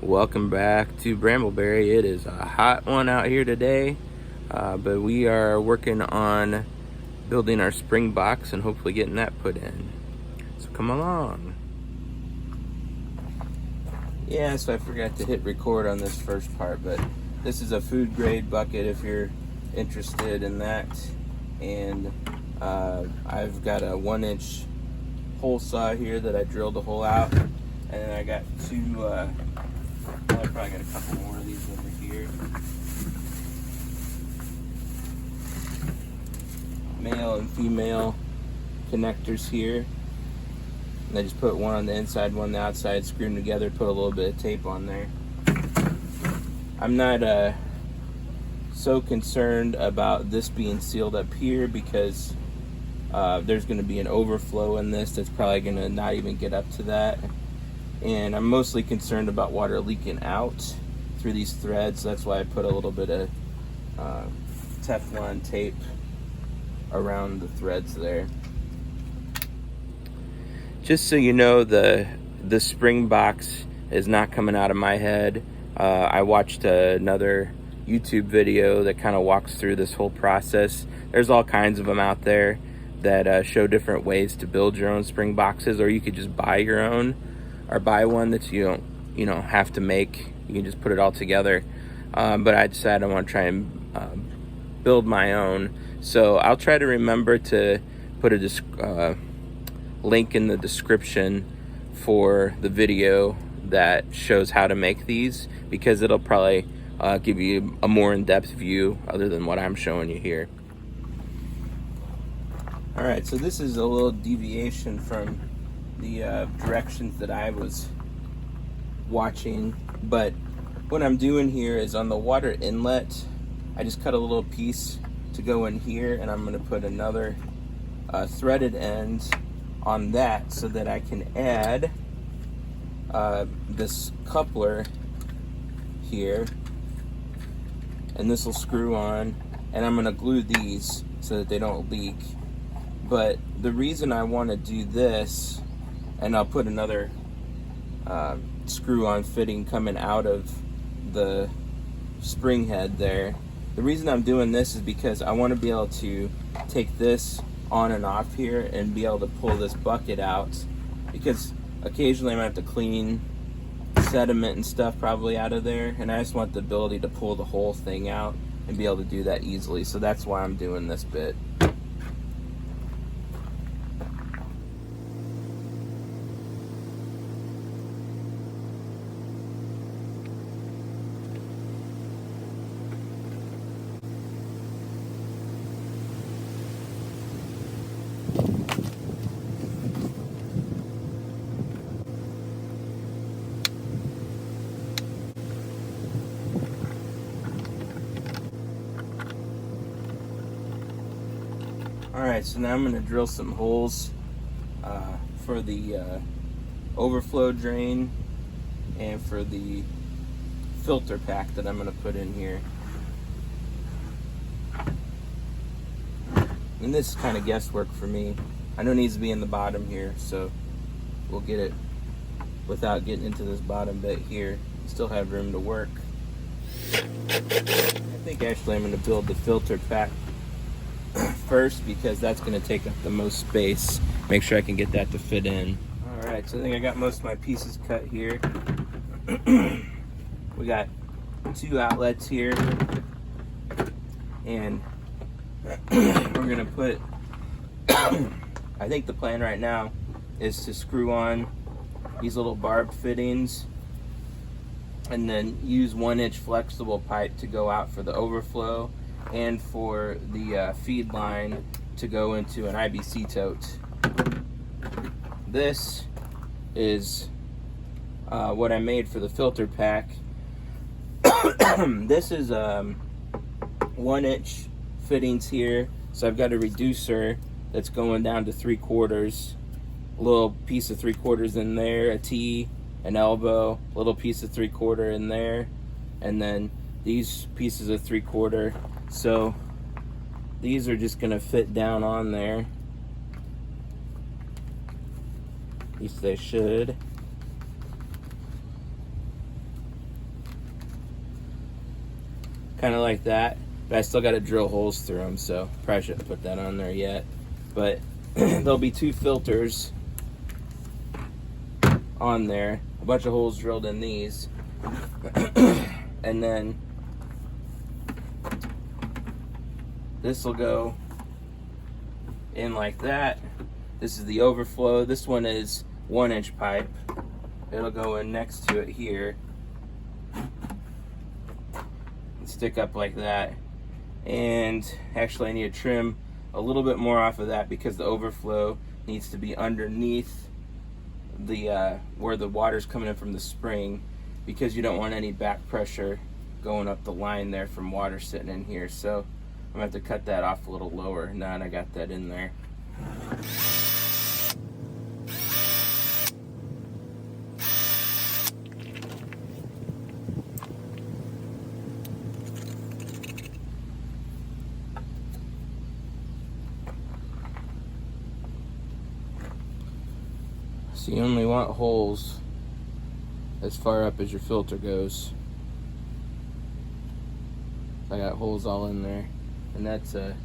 Welcome back to Brambleberry. It is a hot one out here today, but we are working on building our spring box and hopefully getting that put in. So come along. Yeah, so I forgot to hit record on this first part, but this is a food grade bucket if you're interested in that. And I've got a 1-inch hole saw here that I drilled a hole out, and then I got two I probably got a couple more of these over here. Male and female connectors here. And I just put one on the inside, one on the outside, screw them together, put a little bit of tape on there. I'm not so concerned about this being sealed up here because there's going to be an overflow in this that's probably going to not even get up to that. And I'm mostly concerned about water leaking out through these threads. That's why I put a little bit of Teflon tape around the threads there. Just so you know, the spring box is not coming out of my head. I watched another YouTube video that kind of walks through this whole process. There's all kinds of them out there that show different ways to build your own spring boxes, or you could just buy your own. Or buy one that you don't have to make. You can just put it all together. But I decided I want to try and build my own. So I'll try to remember to put a link in the description for the video that shows how to make these, because it'll probably give you a more in-depth view other than what I'm showing you here. Alright, so this is a little deviation from the directions that I was watching, but what I'm doing here is on the water inlet, I just cut a little piece to go in here, and I'm going to put another threaded end on that so that I can add this coupler here, and this will screw on, and I'm going to glue these so that they don't leak. But the reason I want to do this, and I'll put another screw-on fitting coming out of the spring head there. The reason I'm doing this is because I want to be able to take this on and off here and be able to pull this bucket out, because occasionally I'm going to have to clean sediment and stuff probably out of there, and I just want the ability to pull the whole thing out and be able to do that easily. So that's why I'm doing this bit. Alright, so now I'm going to drill some holes for the overflow drain and for the filter pack that I'm going to put in here. And this is kind of guesswork for me. I know it needs to be in the bottom here, so we'll get it without getting into this bottom bit here. Still have room to work. I think actually I'm going to build the filter pack first, because that's going to take up the most space. Make sure I can get that to fit in. Alright, so I think I got most of my pieces cut here. We got 2 outlets here, and we're going to put I think the plan right now is to screw on these little barb fittings and then use 1-inch flexible pipe to go out for the overflow, and for the feed line to go into an IBC tote. This is what I made for the filter pack. This is 1-inch fittings here, so I've got a reducer that's going down to 3/4, a little piece of 3/4 in there, a T, an elbow, a little piece of 3/4 in there, and then these pieces of 3/4. So these are just gonna fit down on there. At least they should. kind of like that. But I still got to drill holes through them, so probably shouldn't put that on there yet. But there'll be 2 filters on there, a bunch of holes drilled in these, and then this will go in like that. This is the overflow. This one is 1-inch pipe. It'll go in next to it here and stick up like that. And actually I need to trim a little bit more off of that because the overflow needs to be underneath the where the water's coming in from the spring, because you don't want any back pressure going up the line there from water sitting in here. So I'm gonna have to cut that off a little lower now that I got that in there. So you only want holes as far up as your filter goes. I got holes all in there, and that's a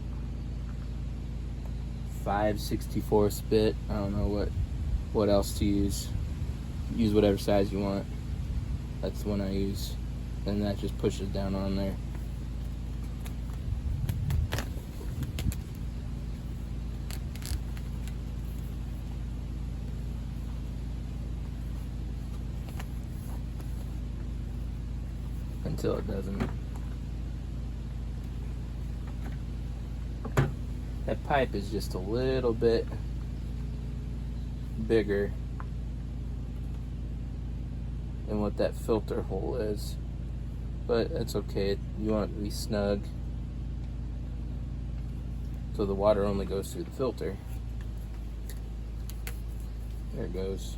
5/64 bit. I don't know what else to use. Use whatever size you want. That's the one I use, and that just pushes down on there. Until it doesn't. That pipe is just a little bit bigger than what that filter hole is, but that's okay. You want it to be snug so the water only goes through the filter. There it goes.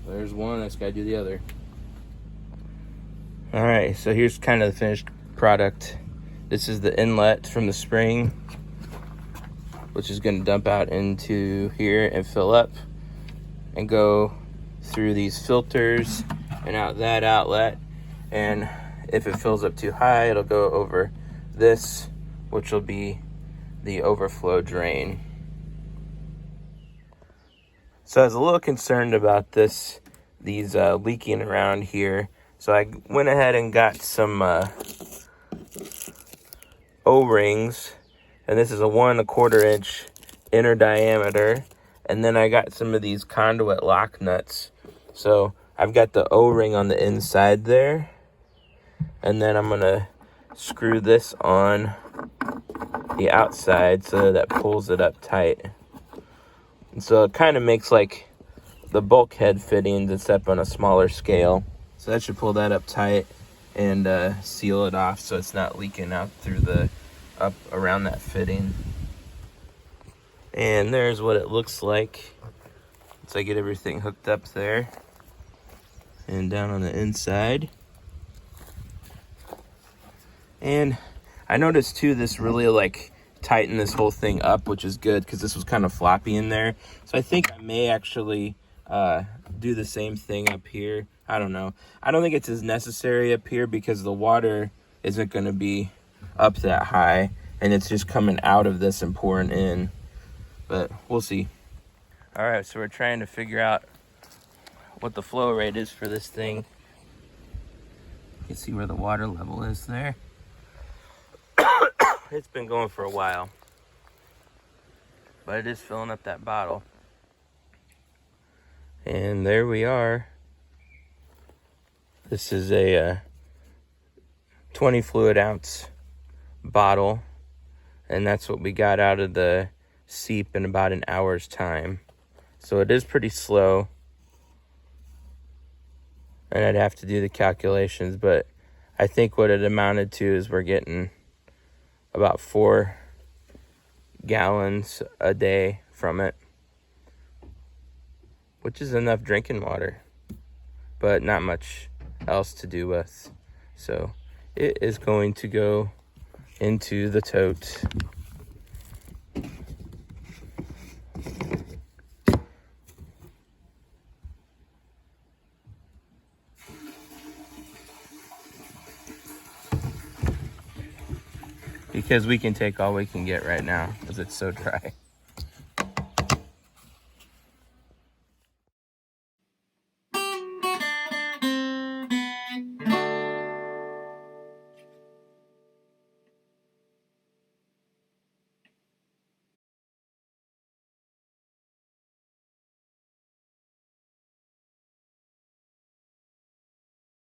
There's one, I just gotta do the other. All right, so here's kind of the finished product. This is the inlet from the spring, which is gonna dump out into here and fill up and go through these filters and out that outlet. And if it fills up too high, it'll go over this, which will be the overflow drain. So I was a little concerned about these leaking around here. So I went ahead and got some O-rings, and this is a 1 1/4 inch inner diameter. And then I got some of these conduit lock nuts. So I've got the O-ring on the inside there, and then I'm gonna screw this on the outside so that pulls it up tight. And so it kind of makes like the bulkhead fittings, except on a smaller scale. So that should pull that up tight and seal it off so it's not leaking out through up around that fitting. And there's what it looks like once I get everything hooked up there and down on the inside. And I noticed too, this really like tighten this whole thing up, which is good because this was kind of floppy in there. So I think I may actually do the same thing up here. I don't know. I don't think it's as necessary up here because the water isn't going to be up that high, and it's just coming out of this and pouring in. But we'll see. All right, so we're trying to figure out what the flow rate is for this thing. You can see where the water level is there. It's been going for a while, but it is filling up that bottle. And there we are. This is a 20 fluid ounce bottle, and that's what we got out of the seep in about an hour's time. So it is pretty slow, and I'd have to do the calculations, but I think what it amounted to is we're getting about 4 gallons a day from it, which is enough drinking water, but not much else to do with. So it is going to go into the tote. because we can take all we can get right now because it's so dry.